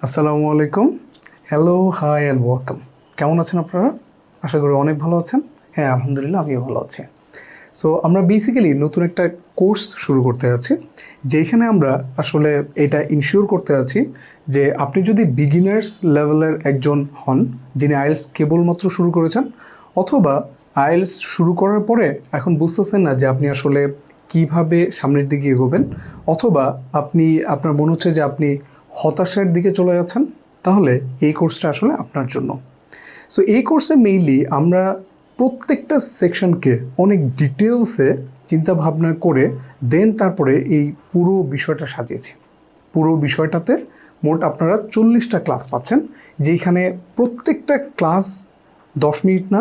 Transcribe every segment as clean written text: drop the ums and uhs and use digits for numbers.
আসসালামু আলাইকুম। Hello, hi and welcome. কেমন আছেন আপনারা? আশা করি অনেক ভালো আছেন। হ্যাঁ, আলহামদুলিল্লাহ আমিও ভালো আছি। সো আমরা বেসিক্যালি নতুন একটা কোর্স শুরু করতে যাচ্ছি, যেখানে আমরা আসলে এটা ইনশিওর করতে যাচ্ছি যে আপনি যদি বিগিনার্স লেভেলের একজন হন, যিনি আইএলস কেবলমাত্র শুরু করেছেন, অথবা আইএলস শুরু করার পরে এখন বুঝতেছেন না যে আপনি আসলে কিভাবে সামনের দিকে এগোবেন, অথবা আপনার মনে হচ্ছে যে আপনি হতাশার দিকে চলে যাচ্ছেন, তাহলে এই কোর্সটা আসলে আপনার জন্য। সো এই কোর্সে মেইনলি আমরা প্রত্যেকটা সেকশনকে অনেক ডিটেলসে চিন্তা ভাবনা করে দেন তারপরে এই পুরো বিষয়টা সাজিয়েছি। পুরো বিষয়টাতে মোট আপনারা 40টা ক্লাস পাচ্ছেন, যেখানে প্রত্যেকটা ক্লাস 10 মিনিট না,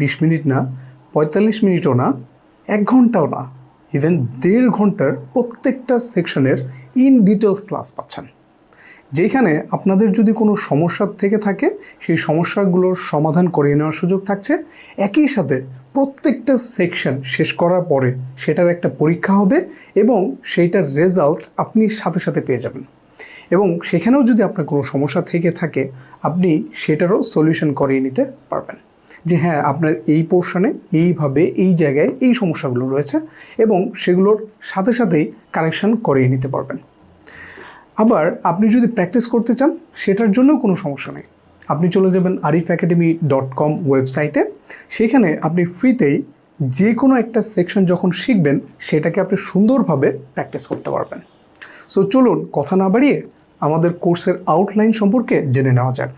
20 মিনিট না, 45 মিনিটও না, 1 ঘন্টাও না, ইভেন 1.5 ঘন্টার প্রত্যেকটা সেকশনের ইন ডিটেলস ক্লাস পাচ্ছেন, যেখানে আপনাদের যদি কোনো সমস্যা থেকে থাকে সেই সমস্যাগুলোর সমাধান করে নেওয়ার সুযোগ থাকছে। একই সাথে প্রত্যেকটা সেকশন শেষ করার পরে সেটার একটা পরীক্ষা হবে এবং সেইটার রেজাল্ট আপনি সাথে সাথে পেয়ে যাবেন, এবং সেখানেও যদি আপনার কোনো সমস্যা থেকে থাকে আপনি সেটারও সলিউশন করিয়ে নিতে পারবেন, যে হ্যাঁ আপনার এই পোর্শনে এইভাবে এই জায়গায় এই সমস্যাগুলো রয়েছে, এবং সেগুলোর সাথে সাথেই কারেকশন করিয়ে নিতে পারবেন। আবার আপনি যদি প্র্যাকটিস করতে চান সেটার জন্যও কোনো সমস্যা নেই, আপনি চলে যাবেন arifacademy.com ওয়েবসাইটে। সেখানে আপনি ফ্রিতেই যে কোনো একটা সেকশন যখন শিখবেন সেটাকে আপনি সুন্দরভাবে প্র্যাকটিস করতে পারবেন। সো চলুন কথা না বাড়িয়ে আমাদের কোর্সের আউটলাইন সম্পর্কে জেনে নেওয়া যাক।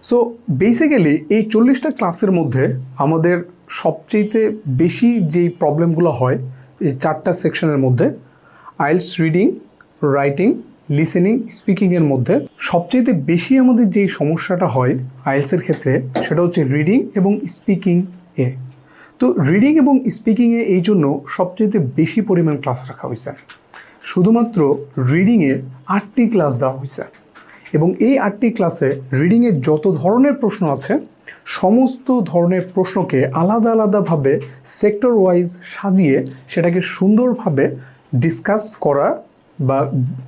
সো বেসিক্যালি এই 40টা ক্লাসের মধ্যে আমাদের সবচেয়ে বেশি যেই প্রবলেমগুলো হয় এই 4টা সেকশনের মধ্যে, আইএলস রিডিং, রাইটিং, লিসেনিং, স্পিকিংয়ের মধ্যে সবচেয়ে বেশি আমাদের যেই সমস্যাটা হয় আইএলসের ক্ষেত্রে সেটা হচ্ছে রিডিং এবং স্পিকিংয়ে। তো রিডিং এবং স্পিকিংয়ে এই জন্য সবচেয়ে বেশি পরিমাণ ক্লাস রাখা হয়েছে। শুধুমাত্র রিডিংয়ে 8টি ক্লাস দেওয়া হয়েছে, এবং এই 8টি ক্লাসে রিডিংয়ে যত ধরনের প্রশ্ন আছে সমস্ত ধরনের প্রশ্নকে আলাদা আলাদাভাবে সেক্টর ওয়াইজ সাজিয়ে সেটাকে সুন্দরভাবে ডিসকাস করা বা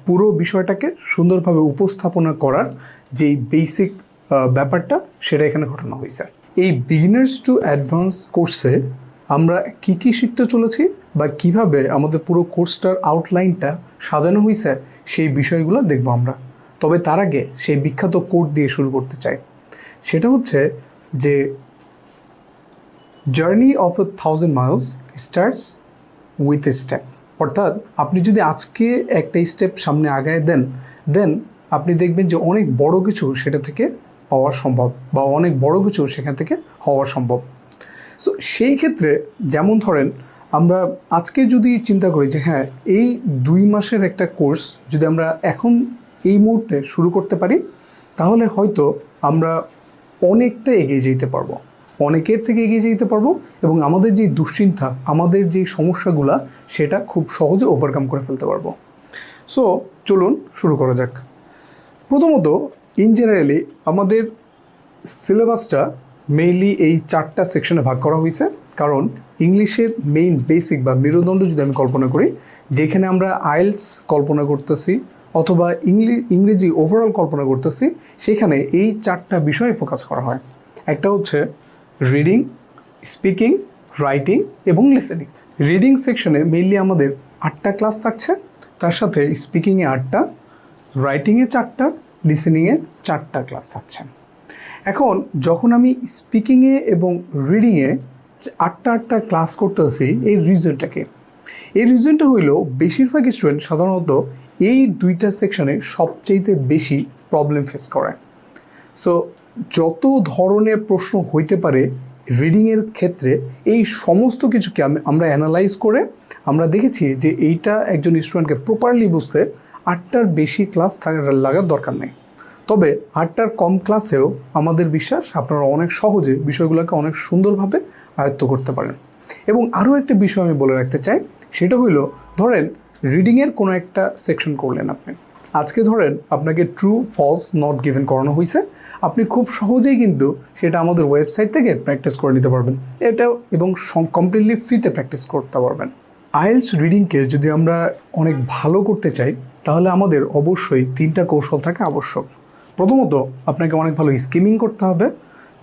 পুরো বিষয়টাকে সুন্দরভাবে উপস্থাপনা করার যেই বেসিক ব্যাপারটা সেটা এখানে ঘটানো হয়েছে। এই বিগিনার্স টু অ্যাডভান্স কোর্সে আমরা কি কি শিখতে চলেছি বা কিভাবে আমাদের পুরো কোর্সটার আউটলাইনটা সাজানো হয়েছে সেই বিষয়গুলো দেখব আমরা। তবে তার আগে সেই বিখ্যাত কোট দিয়ে শুরু করতে চাই, সেটা হচ্ছে যে journey of 1000 Miles starts with a step. অর্থাৎ আপনি যদি আজকে একটা স্টেপ সামনে আগায় দেন আপনি দেখবেন যে অনেক বড় কিছু সেটা থেকে পাওয়া সম্ভব, বা অনেক বড় কিছু সেখান থেকে হওয়া সম্ভব। সো সেই ক্ষেত্রে যেমন ধরেন আমরা আজকে যদি চিন্তা করি যে হ্যাঁ এই 2 মাসের একটা কোর্স যদি আমরা এখন এই মুহূর্তে শুরু করতে পারি, তাহলে হয়তো আমরা অনেকটা এগিয়ে যেতে পারবো, অনেকের থেকে এগিয়ে যেতে পারবো, এবং আমাদের যেই দুশ্চিন্তা, আমাদের যেই সমস্যাগুলা সেটা খুব সহজে ওভারকাম করে ফেলতে পারবো। সো চলুন শুরু করা যাক। প্রথমত ইন জেনারেলি আমাদের সিলেবাসটা মেইনলি এই 4টা সেকশনে ভাগ করা হয়েছে, কারণ ইংলিশের মেইন বেসিক বা মেরুদণ্ড যদি আমি কল্পনা করি, যেখানে আমরা আইএলস কল্পনা করতেছি অথবা ইংরেজি ওভারঅল কল্পনা করতেছি, সেখানে এই 4টা বিষয়ে ফোকাস করা হয়। একটা হচ্ছে রিডিং, স্পিকিং, রাইটিং এবং লিসেনিং। রিডিং সেকশনে মেইনলি আমাদের 8টা ক্লাস থাকছে, তার সাথে স্পিকিংয়ে 8টা, রাইটিংয়ে 4টা, লিসেনিংয়ে 4টা ক্লাস থাকছে। এখন যখন আমি স্পিকিংয়ে এবং রিডিংয়ে 8টা ক্লাস করতেছি, এই রিজনটা হইল বেশিরভাগ স্টুডেন্ট সাধারণত এই 2টা সেকশনে সবচেয়ে বেশি প্রবলেম ফেস করে। সো যত ধরনের প্রশ্ন হইতে পারে রিডিংয়ের ক্ষেত্রে এই সমস্ত কিছুকে আমরা অ্যানালাইজ করে আমরা দেখেছি যে এইটা একজন স্টুডেন্টকে প্রপারলি বুঝতে 8টার বেশি ক্লাস লাগার দরকার নেই। তবে 8টার কম ক্লাসেও আমাদের বিশ্বাস আপনারা অনেক সহজে বিষয়গুলোকে অনেক সুন্দরভাবে আয়ত্ত করতে পারেন। এবং আরও একটা বিষয় আমি বলে রাখতে চাই, সেটা হইল ধরেন রিডিংয়ের কোনো একটা সেকশন করলেন আপনি, আজকে ধরেন আপনাকে ট্রু ফলস নট গিভেন করানো হয়েছে, আপনি খুব সহজেই কিন্তু সেটা আমাদের ওয়েবসাইট থেকে প্র্যাকটিস করে নিতে পারবেন, এটাও এবং কমপ্লিটলি ফ্রিতে প্র্যাকটিস করতে পারবেন। আইএলস রিডিংকে যদি আমরা অনেক ভালো করতে চাই তাহলে আমাদের অবশ্যই 3টা কৌশল থাকা আবশ্যক। প্রথমত আপনাকে অনেক ভালো স্কিমিং করতে হবে,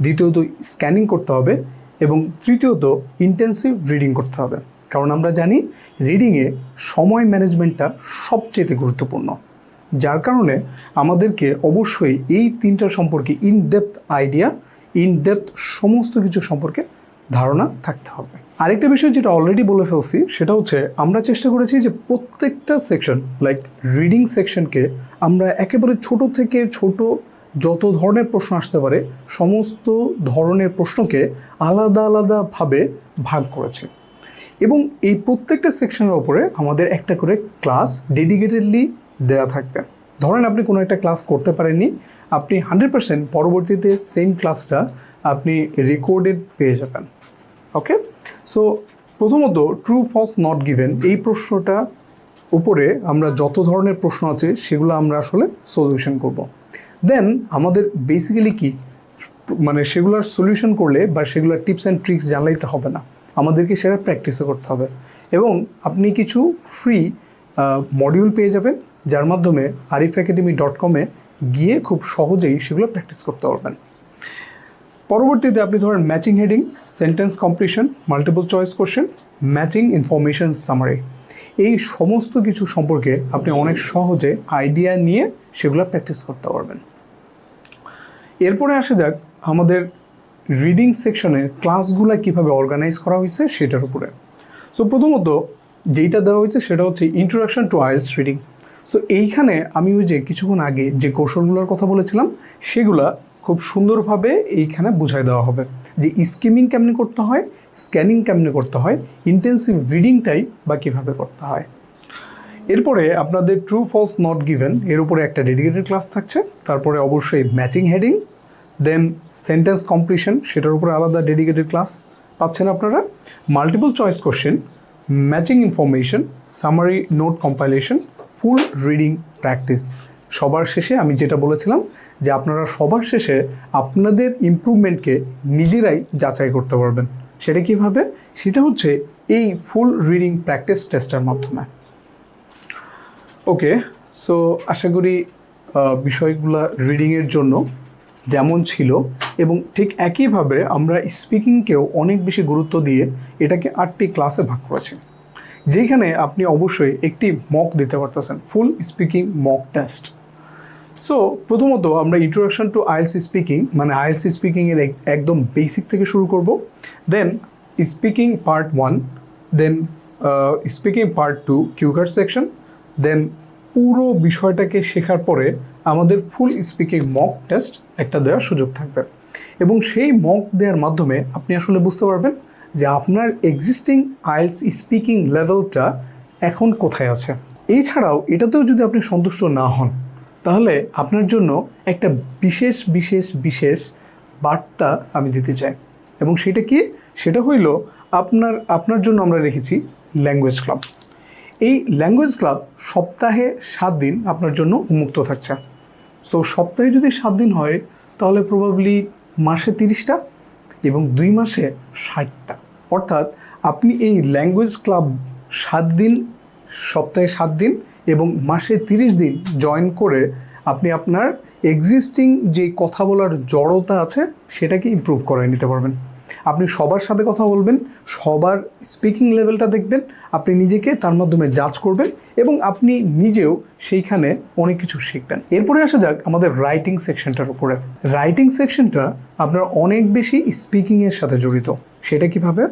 দ্বিতীয়ত স্ক্যানিং করতে হবে এবং তৃতীয়ত ইন্টেন্সিভ রিডিং করতে হবে। কারণ আমরা জানি রিডিংয়ে সময় ম্যানেজমেন্টটা সবচেয়ে গুরুত্বপূর্ণ, যার কারণে আমাদেরকে অবশ্যই এই তিনটা সম্পর্কে ইনডেপথ আইডিয়া, ইনডেপথ সমস্ত কিছু সম্পর্কে ধারণা থাকতে হবে। আরেকটা বিষয় যেটা অলরেডি বলে ফেলছি সেটা হচ্ছে আমরা চেষ্টা করেছি যে প্রত্যেকটা সেকশন লাইক রিডিং সেকশনকে আমরা একেবারে ছোট থেকে ছোট যত ধরনের প্রশ্ন আসতে পারে সমস্ত ধরনের প্রশ্নকে আলাদা আলাদাভাবে ভাগ করেছি এবং এই প্রত্যেকটা সেকশনের ওপরে আমাদের একটা করে ক্লাস ডেডিকেটেডলি দেওয়া থাকবে। ধরেন আপনি কোনো একটা ক্লাস করতে পারেননি, আপনি 100% পরবর্তীতে সেম ক্লাসটা আপনি রেকর্ডেড পেয়ে যাবেন। ওকে, সো প্রথমত ট্রু ফলস নট গিভেন এই প্রশ্নটা উপরে আমরা যত ধরনের প্রশ্ন আছে সেগুলো আমরা আসলে সলিউশন করব। দেন আমাদের বেসিক্যালি কি মানে সেগুলোর সলিউশন করলে বা সেগুলোর টিপস অ্যান্ড ট্রিক্স জানলেই তো হবে না, আমাদেরকে সেটা প্র্যাকটিসও করতে হবে এবং আপনি কিছু ফ্রি মডিউল পেয়ে যাবেন যার মাধ্যমে arifacademy.com-এ গিয়ে খুব সহজেই সেগুলো প্র্যাকটিস করতে পারবেন। পরবর্তীতে আপনি ধরেন matching headings, sentence completion, multiple choice question, matching information summary, এই সমস্ত কিছু সম্পর্কে আপনি অনেক সহজে আইডিয়া নিয়ে সেগুলো প্র্যাকটিস করতে পারবেন। এরপরে আসা যাক আমাদের রিডিং সেকশনে ক্লাসগুলো কীভাবে অর্গানাইজ করা হয়েছে সেটার উপরে। সো প্রথমত যেইটা দেওয়া হয়েছে সেটা হচ্ছে introduction to IELTS reading. So এইখানে আমি ওই যে কিছুক্ষণ আগে যে কৌশলগুলোর কথা বলেছিলাম সেগুলা খুব সুন্দরভাবে এইখানে বুঝাই দেওয়া হবে যে স্কিমিং কেমনি করতে হয়, স্ক্যানিং কেমনি করতে হয়, ইন্টেন্সিভ রিডিংটাই বা কীভাবে করতে হয়। এরপরে আপনাদের ট্রু ফলস নট গিভেন এর উপরে একটা ডেডিকেটেড ক্লাস থাকছে, তারপরে অবশ্যই matching headings, then sentence completion সেটার উপরে আলাদা ডেডিকেটেড ক্লাস পাচ্ছেন আপনারা, multiple choice question, matching information, summary note compilation, full reading practice. সবার শেষে আমি যেটা বলেছিলাম যে আপনারা সবার শেষে আপনাদের ইমপ্রুভমেন্টকে নিজেরাই যাচাই করতে পারবেন। সেটা কীভাবে? সেটা হচ্ছে এই ফুল রিডিং প্র্যাকটিস টেস্টের মাধ্যমে। ওকে, সো আশা করি বিষয়গুলো রিডিংয়ের জন্য যেমন ছিল এবং ঠিক একইভাবে আমরা স্পিকিংকেও অনেক বেশি গুরুত্ব দিয়ে এটাকে 8টি ক্লাসে ভাগ করেছি, যেখানে আপনি অবশ্যই একটি মক দিতে পারতেছেন, ফুল স্পিকিং মক টেস্ট। সো প্রথমত আমরা ইন্ট্রোডাকশন টু আইএলটিএস স্পিকিং মানে আইএলটিএস স্পিকিংয়ের একদম বেসিক থেকে শুরু করব, দেন স্পিকিং পার্ট 1, দেন স্পিকিং পার্ট 2 কিউকার্ড সেকশন, দেন পুরো বিষয়টাকে শেখার পরে আমাদের ফুল স্পিকিং মক টেস্ট একটা দেওয়ার সুযোগ থাকবে এবং সেই মক দেওয়ার মাধ্যমে আপনি আসলে বুঝতে পারবেন যে আপনার এক্সিস্টিং আইএলটিএস স্পিকিং লেভেলটা এখন কোথায় আছে। এছাড়াও এটাতেও যদি আপনি সন্তুষ্ট না হন তাহলে আপনার জন্য একটা বিশেষ বিশেষ বিশেষ বার্তা আমি দিতে চাই এবং সেটা কি? সেটা হইল আপনার জন্য আমরা রেখেছি ল্যাঙ্গুয়েজ ক্লাব। এই ল্যাঙ্গুয়েজ ক্লাব সপ্তাহে 7 দিন আপনার জন্য উন্মুক্ত থাকছে। সো সপ্তাহে যদি 7 দিন হয় তাহলে প্রবাবলি মাসে 30টা এবং 2 মাসে 60টা, অর্থাৎ আপনি এই ল্যাঙ্গুয়েজ ক্লাব 7 দিন, সপ্তাহে 7 দিন এবং মাসে 30 দিন জয়েন করে আপনি আপনার এক্সিস্টিং যে কথা বলার জড়তা আছে সেটাকে ইমপ্রুভ করে নিতে পারবেন। আপনি সবার সাথে কথা বলবেন, সবার স্পিকিং লেভেলটা দেখবেন, আপনি নিজেকে তার মাধ্যমে জাজ করবেন এবং আপনি নিজেও সেইখানে অনেক কিছু শিখবেন। এরপরে আসা যাক আমাদের রাইটিং সেকশনটার উপরে। রাইটিং সেকশনটা আপনার অনেক বেশি স্পিকিংয়ের সাথে জড়িত। সেটা কিভাবে?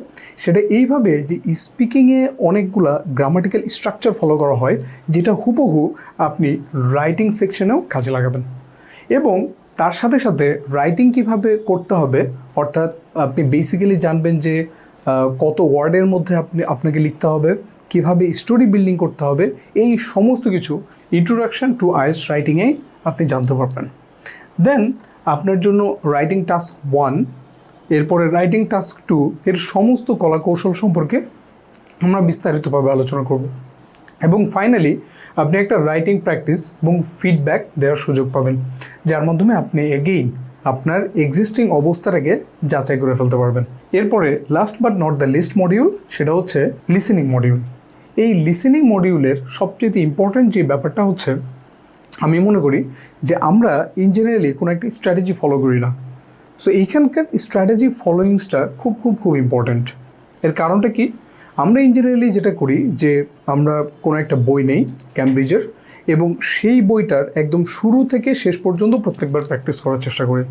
সেটা এইভাবে যে স্পিকিংয়ে অনেকগুলা গ্রামাটিক্যাল স্ট্রাকচার ফলো করা হয় যেটা হুবহু আপনি রাইটিং সেকশনেও কাজে লাগাবেন এবং তার সাথে সাথে রাইটিং কিভাবে করতে হবে, অর্থাৎ আপনি বেসিক্যালি জানবেন যে কত ওয়ার্ডের মধ্যে আপনাকে লিখতে হবে, কিভাবে স্টোরি বিল্ডিং করতে হবে, এই সমস্ত কিছু ইন্ট্রোডাকশন টু আইএলটিএস রাইটিংয়েই আপনি জানতে পারবেন। দেন আপনার জন্য রাইটিং টাস্ক 1, এরপরে রাইটিং টাস্ক 2 এর সমস্ত কলাকৌশল সম্পর্কে আমরা বিস্তারিতভাবে আলোচনা করব এবং ফাইনালি আপনি একটা রাইটিং প্র্যাকটিস এবং ফিডব্যাক দেওয়ার সুযোগ পাবেন, যার মাধ্যমে আপনি এগেইন আপনার এক্সিস্টিং অবস্থাটাকে যাচাই করে ফেলতে পারবেন। এরপরে last but not the least module, সেটা হচ্ছে লিসেনিং মডিউল। এই লিসেনিং মডিউলের সবচেয়ে ইম্পর্ট্যান্ট যে ব্যাপারটা হচ্ছে আমি মনে করি যে আমরা ইন জেনারেলি কোনো একটা স্ট্র্যাটেজি ফলো করি না। সো এইখানকার স্ট্র্যাটেজি ফলোয়িংসটা খুব খুব খুব ইম্পর্ট্যান্ট। এর কারণটা কি, আমরা ইন জেনারেলি যেটা করি যে আমরা কোনো একটা বই নেই ক্যামব্রিজের, এবং সেই বইটার একদম শুরু থেকে শেষ পর্যন্ত প্রত্যেকবার প্র্যাকটিস করার চেষ্টা করি।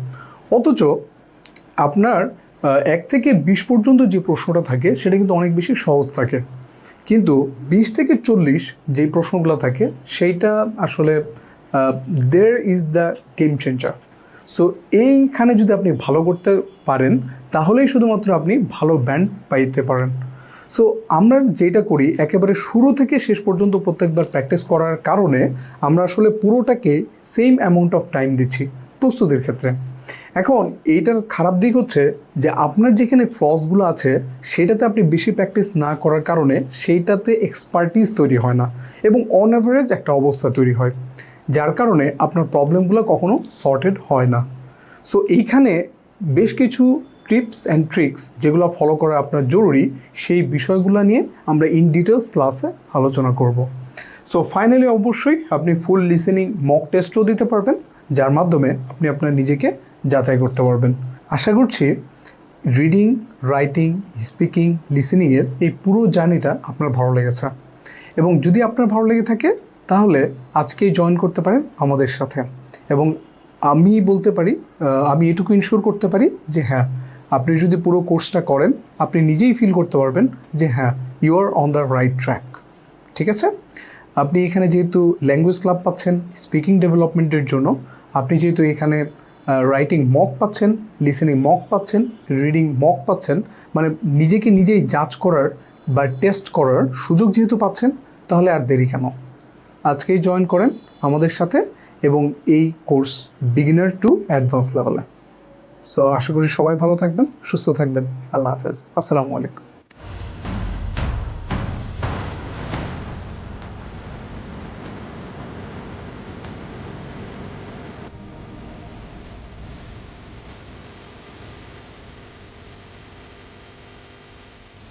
অথচ আপনার 1 থেকে 20 পর্যন্ত যে প্রশ্নটা থাকে সেটা কিন্তু অনেক বেশি সহজ থাকে, কিন্তু 20 থেকে 40 যেই প্রশ্নগুলো থাকে সেইটা আসলে there is the game changer. So এইখানে যদি আপনি ভালো করতে পারেন তাহলেই শুধুমাত্র আপনি ভালো ব্যান্ড পাইতে পারেন। সো আমরা যেটা করি একেবারে শুরু থেকে শেষ পর্যন্ত প্রত্যেকবার প্র্যাকটিস করার কারণে আমরা আসলে পুরোটাকে সেম অ্যামাউন্ট অফ টাইম দিচ্ছি প্রস্তুতির ক্ষেত্রে। এখন এইটার খারাপ দিক হচ্ছে যে আপনার যেখানে ফ্লসগুলো আছে সেটাতে আপনি বেশি প্র্যাকটিস না করার কারণে সেইটাতে এক্সপার্টিস তৈরি হয় না এবং অন অ্যাভারেজ একটা অবস্থা তৈরি হয়, যার কারণে আপনার প্রবলেমগুলো কখনো সর্টেড হয় না। সো এইখানে বেশ কিছু টিপস অ্যান্ড ট্রিক্স যেগুলো ফলো করা আপনার জরুরি, সেই বিষয়গুলো নিয়ে আমরা ইন ডিটেলস ক্লাসে আলোচনা করব। সো ফাইনালি অবশ্যই আপনি ফুল লিসেনিং মক টেস্টও দিতে পারবেন, যার মাধ্যমে আপনি আপনার নিজেকে যাচাই করতে পারবেন। আশা করছি রিডিং, রাইটিং, স্পিকিং, লিসেনিংয়ের এই পুরো জার্নিটা আপনার ভালো লেগেছে, এবং যদি আপনার ভালো লেগে থাকে তাহলে আজকেই জয়েন করতে পারেন আমাদের সাথে। এবং আমি বলতে পারি, আমি এটুকু ইনশিওর করতে পারি যে হ্যাঁ, আপনি যদি পুরো কোর্সটা করেন আপনি নিজেই ফিল করতে পারবেন যে হ্যাঁ, you are on the right track. ঠিক আছে, আপনি এখানে যেহেতু ল্যাঙ্গুয়েজ ক্লাব পাচ্ছেন স্পিকিং ডেভেলপমেন্টের জন্য, আপনি যেহেতু এখানে রাইটিং মক পাচ্ছেন, লিসেনিং মক পাচ্ছেন, রিডিং মক পাচ্ছেন, মানে নিজেকে নিজেই জাজ করার বা টেস্ট করার সুযোগ যেহেতু পাচ্ছেন, তাহলে আর দেরি কেন, আজকেই জয়েন করেন আমাদের সাথে এবং এই কোর্স বিগিনার টু অ্যাডভান্স লেভেলে। সো আশা করি সবাই ভালো থাকবেন, সুস্থ থাকবেন। আল্লাহ হাফেজ, আসসালামু আলাইকুম।